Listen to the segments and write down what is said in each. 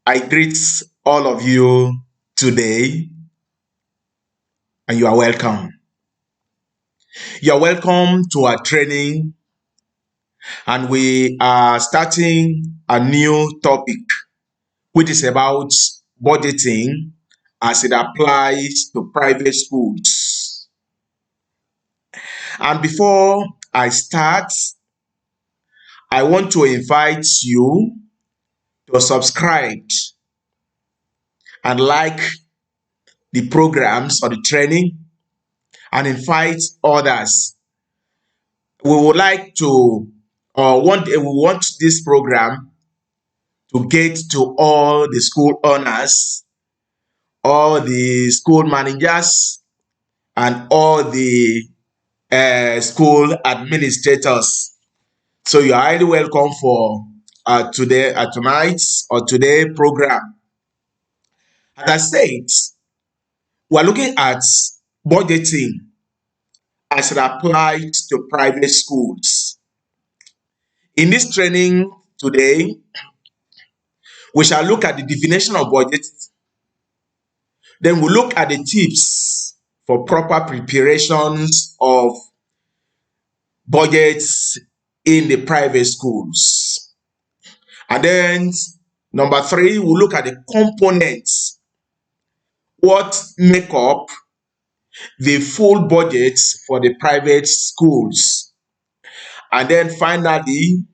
I greet all of you today and you are welcome. You are welcome to our training, and we are starting a new topic which is about budgeting as it applies to private schools. And before I start, I want to invite you to subscribe and like the programs or the training and invite others. We would like to we want this program to get to all the school owners, all the school managers, and all the school administrators. So you are highly welcome for tonight's or today program. As I said, we are looking at budgeting as it applies to private schools. In this training today, we shall look at the definition of budget. Then we'll look at the tips for proper preparations of budgets in the private schools. And then number three, we'll look at the components, what make up the full budget for the private schools. And then finally,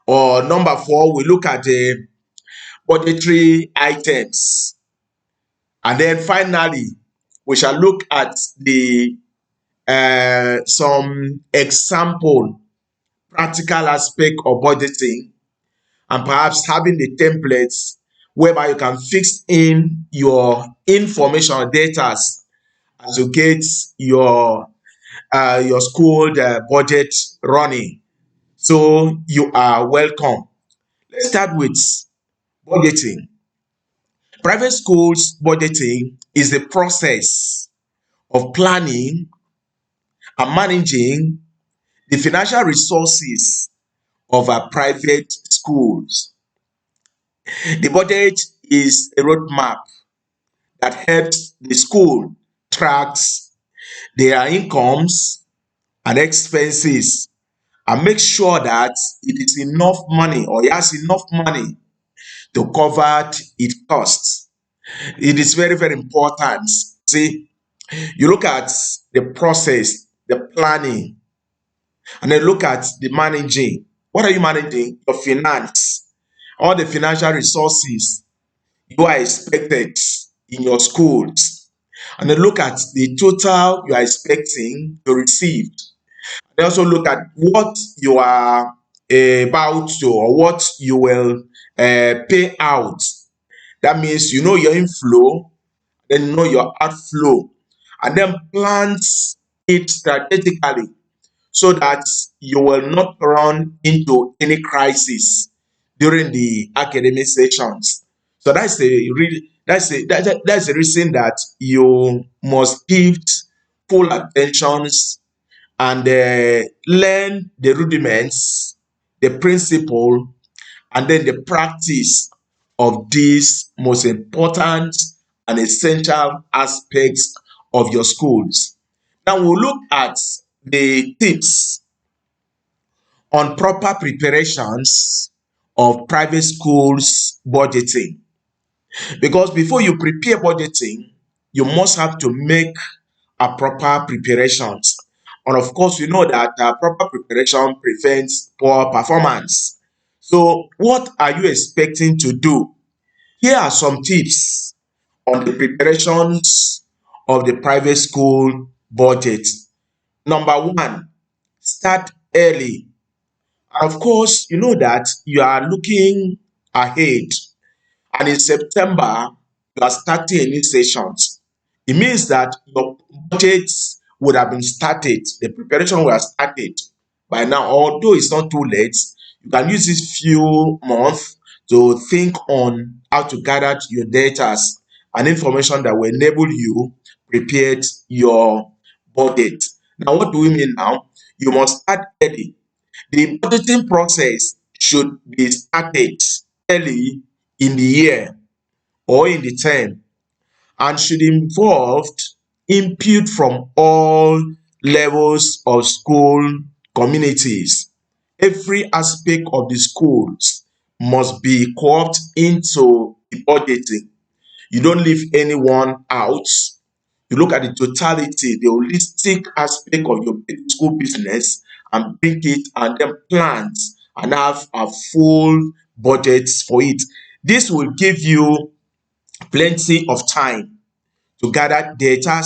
or number four, we look at the budgetary items. And then finally, we shall look at the some example practical aspect of budgeting, and perhaps having the templates whereby you can fix in your information or data as you get your school budget running. So you are welcome. Let's start with budgeting. Private schools budgeting is the process of planning and managing the financial resources of our private schools. The budget is a roadmap that helps the school tracks their incomes and expenses and make sure that it is enough money or it has enough money to cover its costs. It is very, very important. See, you look at the process, the planning, and then look at the managing. What are you managing? Your finance, all the financial resources you are expected in your schools. And then look at the total you are expecting to receive. And also look at what you are about to or what you will pay out. That means you know your inflow, then you know your outflow, and then plans it strategically so that you will not run into any crisis during the academic sessions. So that's the reason that you must give full attentions and learn the rudiments, the principle, and then the practice of these most important and essential aspects of your schools. Now we'll look at the tips on proper preparations of private schools budgeting. Because before you prepare budgeting, you must have to make a proper preparations. And of course, you know that proper preparation prevents poor performance. So what are you expecting to do? Here are some tips on the preparations of the private school budget. Number one, start early. And of course, you know that you are looking ahead. And in September, you are starting a new sessions. It means that your budget would have been started, the preparation would have started by now. Although it's not too late, you can use this few months to think on how to gather your data and information that will enable you prepare your budget. Now, what do we mean now? You must start early. The budgeting process should be started early in the year or in the term, and should involve input from all levels of school communities. Every aspect of the schools must be co-opted into the budgeting. You don't leave anyone out. You look at the totality, the holistic aspect of your school business, and bring it and then plant and have a full budget for it. This will give you plenty of time to gather data,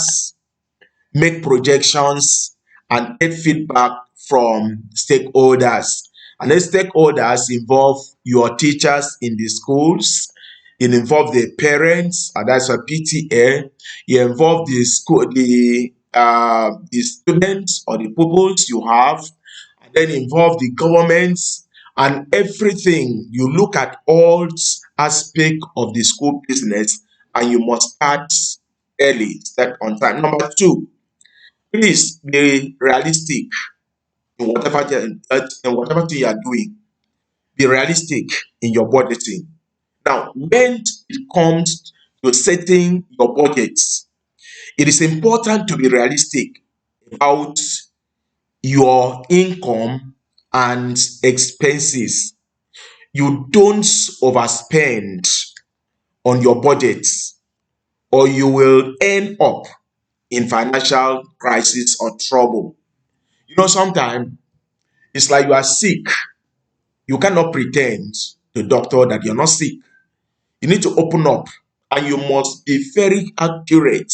make projections, and get feedback from stakeholders. And these stakeholders involve your teachers in the schools, it involve the parents, and that's a PTA. You involve the school, the students or the pupils you have, and then involve the governments and everything. You look at all aspects of the school business, and you must start early, start on time. Number two, please be realistic in whatever thing you are doing. Be realistic in your budgeting. Now, when it comes to setting your budgets, it is important to be realistic about your income and expenses. You don't overspend on your budgets, or you will end up in financial crisis or trouble. Sometimes it's like you are sick. You cannot pretend to the doctor that you're not sick. You need to open up, and you must be very accurate,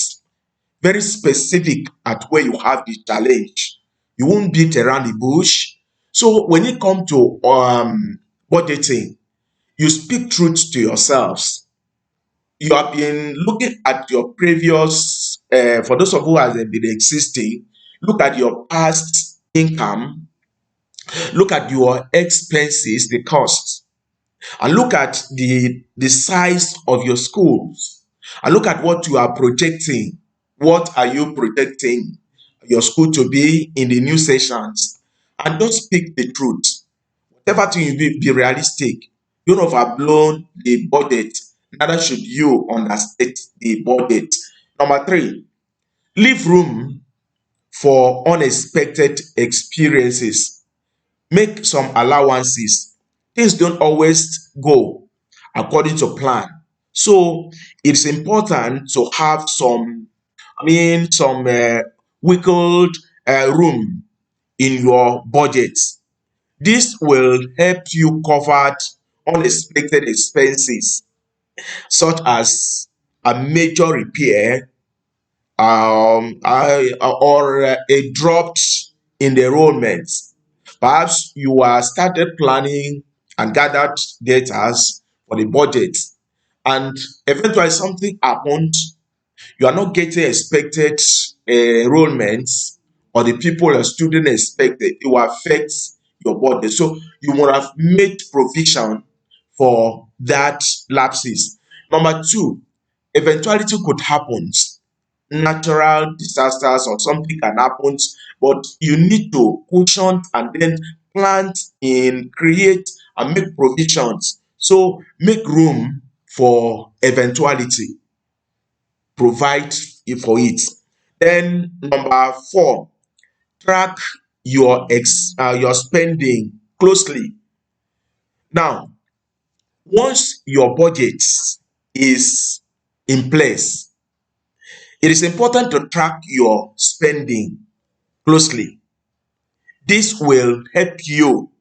very specific at where you have the challenge. You won't beat around the bush. So when it comes to budgeting, you speak truth to yourselves. You have been looking at your previous, for those of who has been existing, look at your past income, look at your expenses, the costs, and look at the size of your schools, and look at what you are projecting. What are you projecting your school to be in the new sessions? And don't speak the truth. Whatever thing you be realistic. You don't overblown the budget, neither should you understate the budget. Number three, leave room for unexpected experiences. Make some allowances. Things don't always go according to plan. So it's important to have some wiggled room in your budget. This will help you cover unexpected expenses such as a major repair, or a drop in the enrollment. Perhaps you are started planning and gathered data for the budget, and eventually something happened. You are not getting expected enrollments, or the people or student expected. It will affect your budget. So you would have made provision for that lapses. Number two, eventuality could happen. Natural disasters or something can happen, but you need to cushion and then plant in, create and make provisions. So make room for eventuality, provide for it. Then number four, track your spending closely. Now, once your budget is in place, it is important to track your spending closely. This will help you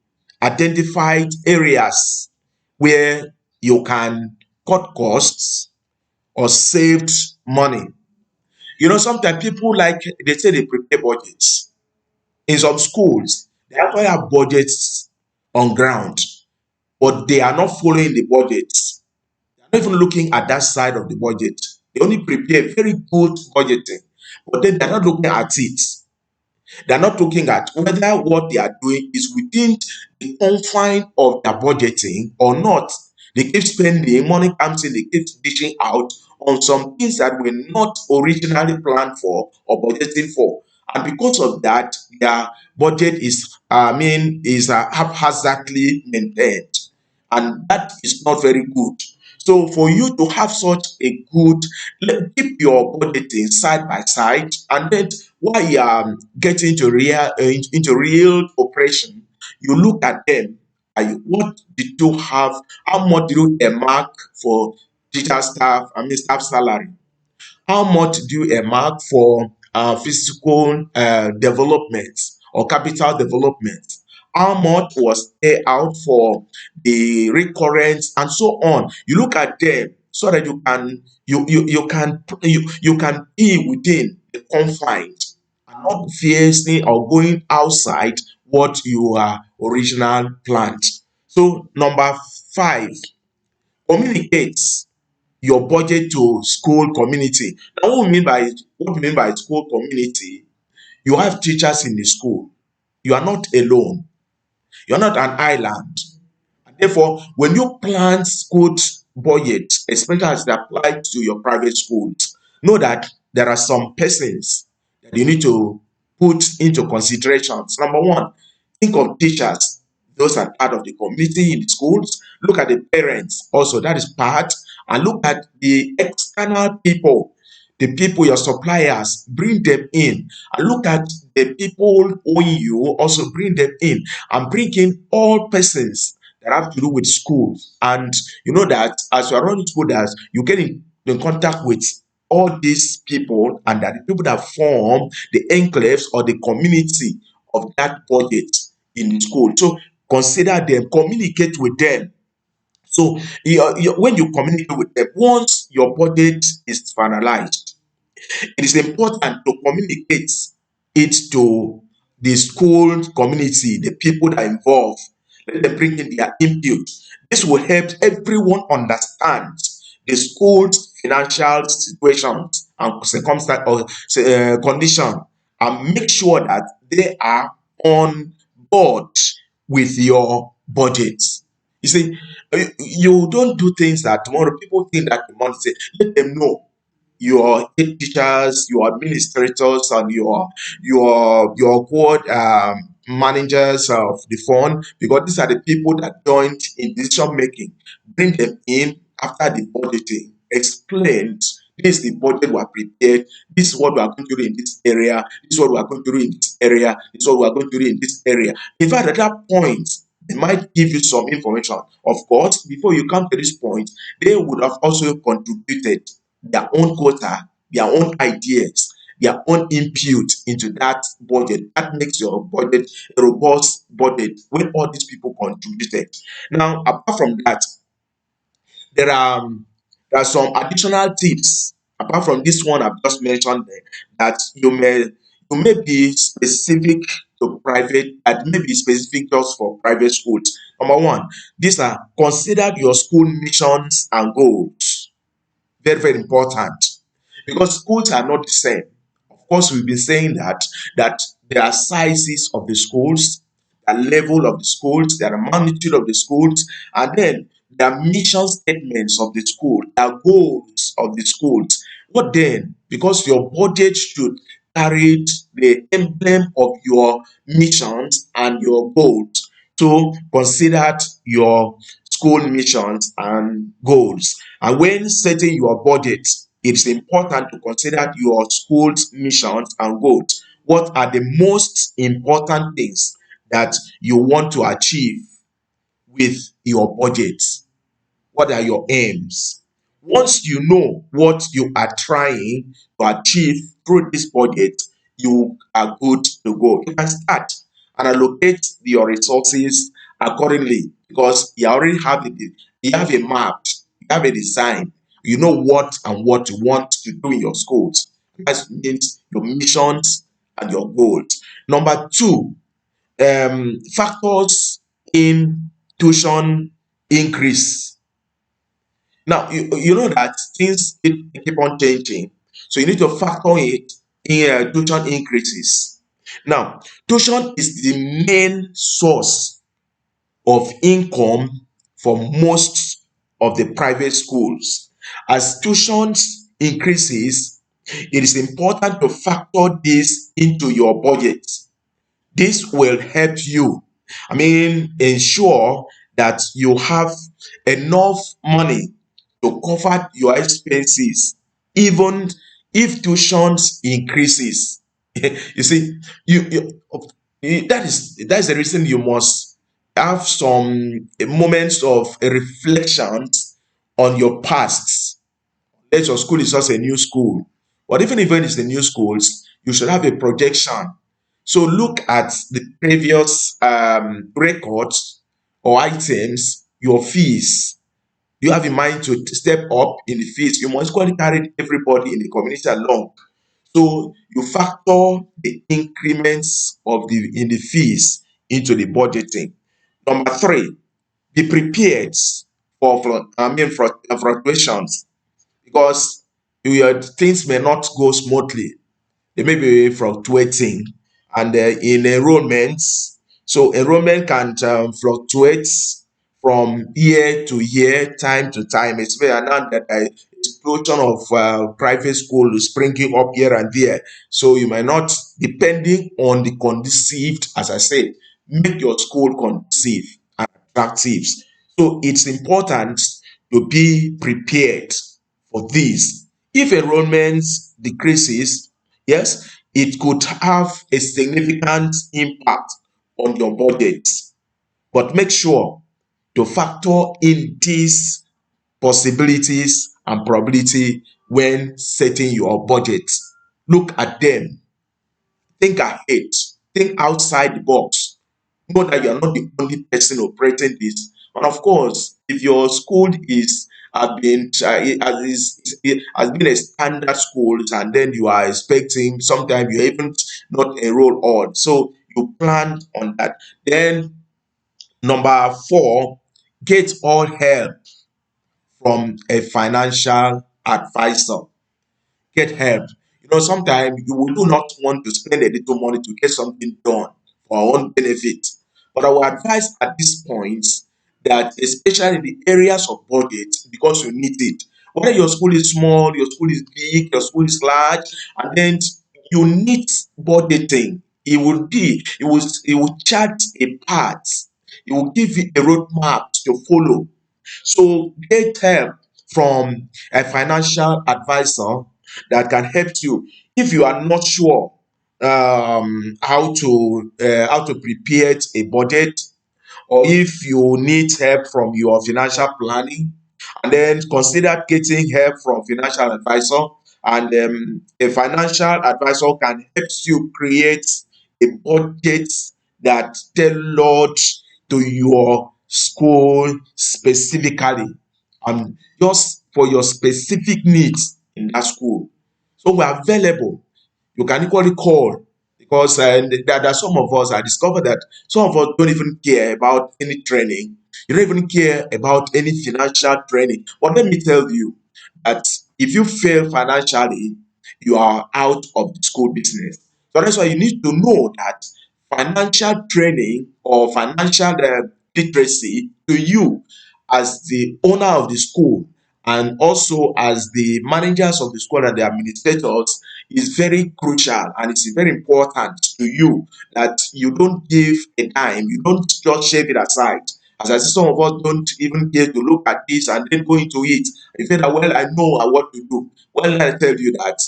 identify areas where you can cut costs or save money. Sometimes people, like they say, they prepare budgets. In some schools, they actually have budgets on ground, but they are not following the budgets. They're not even looking at that side of the budget. They only prepare very good budgeting, but then they're not looking at it. They're not looking at whether what they are doing is within the confine of their budgeting or not. They keep spending, money comes in, they keep dishing out on some things that were not originally planned for or budgeting for. And because of that, their budget is haphazardly maintained. And that is not very good. So for you to have such a good, keep your budgeting side by side, and then while you are getting into real operation, you look at them. What did you have? How much did you earmark for teacher staff? I mean staff salary. How much do you earmark for physical development or capital development? How much was paid out for the recurrent and so on? You look at them so that you can be within the confines and not facing or going outside what you are original planned. So number five, communicate your budget to school community. Now, what we mean by school community, you have teachers in the school. You are not alone. You are not an island. Therefore, when you plan school budget, especially as it applies to your private schools, know that there are some persons that you need to put into considerations. Number one, think of teachers. Those are part of the community in the schools. Look at the parents also, that is part. And look at the external people, the people, your suppliers, bring them in. And look at the people owing you, also bring them in. And bring in all persons that have to do with schools. And you know that as you are running school, that you get in contact with all these people, and that the people that form the enclaves or the community of that budget in the school. So consider them, communicate with them. So when you communicate with them, once your budget is finalized, it is important to communicate it to the school community, the people that are involved. Let them bring in their input. This will help everyone understand the school's financial situations and circumstance or condition, and make sure that they are on board with your budget. You see, you don't do things that tomorrow people think that the money say. Let them know your head teachers, your administrators, and your board managers of the fund, because these are the people that joined in decision making. Bring them in after the budgeting. Explain. This is the budget we are prepared. This is what we are going to do in this area. This is what we are going to do in this area. This is what we are going to do in this area. In fact, at that point, they might give you some information. Of course, before you come to this point, they would have also contributed their own quota, their own ideas, their own input into that budget. That makes your budget a robust budget when all these people contributed. Now, apart from that, there are some additional tips apart from this one I've just mentioned there, that you may be specific to private, that may be specific just for private schools. Number one, these are consider your school missions and goals. Very, very important, because schools are not the same. Of course, we've been saying that there are sizes of the schools, the level of the schools, there are magnitude of the schools, and then there are mission statements of the school, there are goals of the schools. What then? Because your budget should carry the emblem of your missions and your goals. So consider your school missions and goals. And when setting your budget, it's important to consider your school's missions and goals. What are the most important things that you want to achieve with your budget? What are your aims? Once you know what you are trying to achieve through this budget, you are good to go. You can start and allocate your resources accordingly, because you have a map, you have a design, you know what and what you want to do in your schools. That means your missions and your goals. Number two, factors in tuition increase. Now, you know that things keep on changing. So you need to factor it in tuition increases. Now, tuition is the main source of income for most of the private schools. As tuitions increases, it is important to factor this into your budget. This will help you, ensure that you have enough money to cover your expenses, even if tuitions increases. You see, that is the reason you must have some moments of reflections on your past. Let your school is just a new school, but even it's the new schools, you should have a projection. So look at the previous records or items, your fees. You have in mind to step up in the fees. You must equally carry everybody in the community along. So you factor the increments of the in the fees into the budgeting. Number three, be prepared for fluctuations, because things may not go smoothly. They may be fluctuating, and in enrollments, so enrollment can fluctuate from year to year, time to time, especially now that explosion of private school is springing up here and there. So you might not, depending on the conducive, as I said, make your school conducive and attractive. So it's important to be prepared for this. If enrollment decreases, yes, it could have a significant impact on your budget. But make sure to factor in these possibilities and probability when setting your budget. Look at them, think ahead, think outside the box. Know that you are not the only person operating this. And of course, if your school is has been a standard school, and then you are expecting, sometimes you even not enroll all. So you plan on that. Then number four, get all help from a financial advisor. Get help. Sometimes you will do not want to spend a little money to get something done for our own benefit. But I will advise at this point that, especially in the areas of budget, because you need it. Whether your school is small, your school is big, your school is large, and then you need budgeting. It will chart a path. It will give you a roadmap to follow. So get help from a financial advisor that can help you if you are not sure how to prepare a budget, or if you need help from your financial planning, and then consider getting help from financial advisor. And a financial advisor can help you create a budget that tailored to your school specifically, and just for your specific needs in that school. So we are available. You can equally call, because there are some of us, I discovered that some of us don't even care about any training. You don't even care about any financial training. But let me tell you that if you fail financially, you are out of the school business. So that's why you need to know that financial training or financial literacy to you, as the owner of the school, and also as the managers of the school and the administrators, is very crucial, and it's very important to you that you don't give a dime, you don't just shave it aside. As I see, some of us don't even care to look at this and then go into it. You say that, well, I know what to do. Well, I tell you that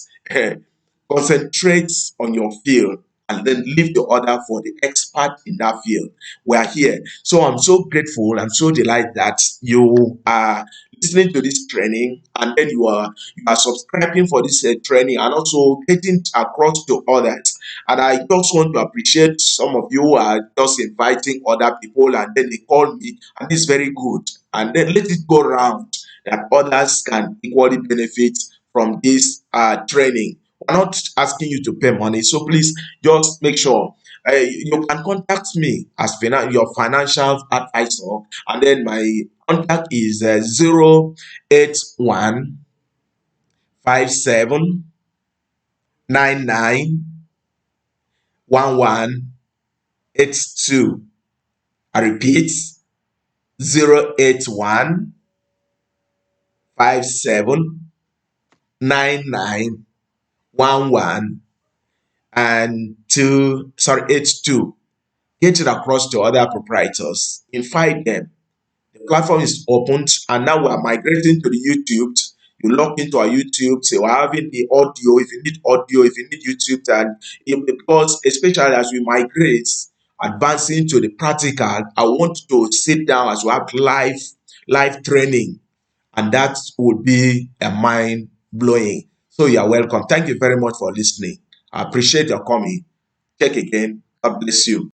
concentrate on your field, and then leave the order for the expert in that field. We are here. So I'm so grateful. I'm so delighted that you are listening to this training, and then you are subscribing for this training, and also getting across to others. And I just want to appreciate some of you who are just inviting other people, and then they call me, and it's very good. And then let it go round, that others can equally benefit from this training. We're not asking you to pay money, so please just make sure you can contact me as your financial advisor, and then my contact is 08157991182. I repeat, 081579911 and 82. Get it across to other proprietors. Invite them. platform is opened, and now we are migrating to the YouTube. You log into our YouTube, so we're having the audio. If you need audio, if you need YouTube, and because especially as we migrate, advancing to the practical, I want to sit down as we have live training, and that would be a mind blowing. So you are welcome. Thank you very much for listening. I appreciate your coming. Check again. God bless you.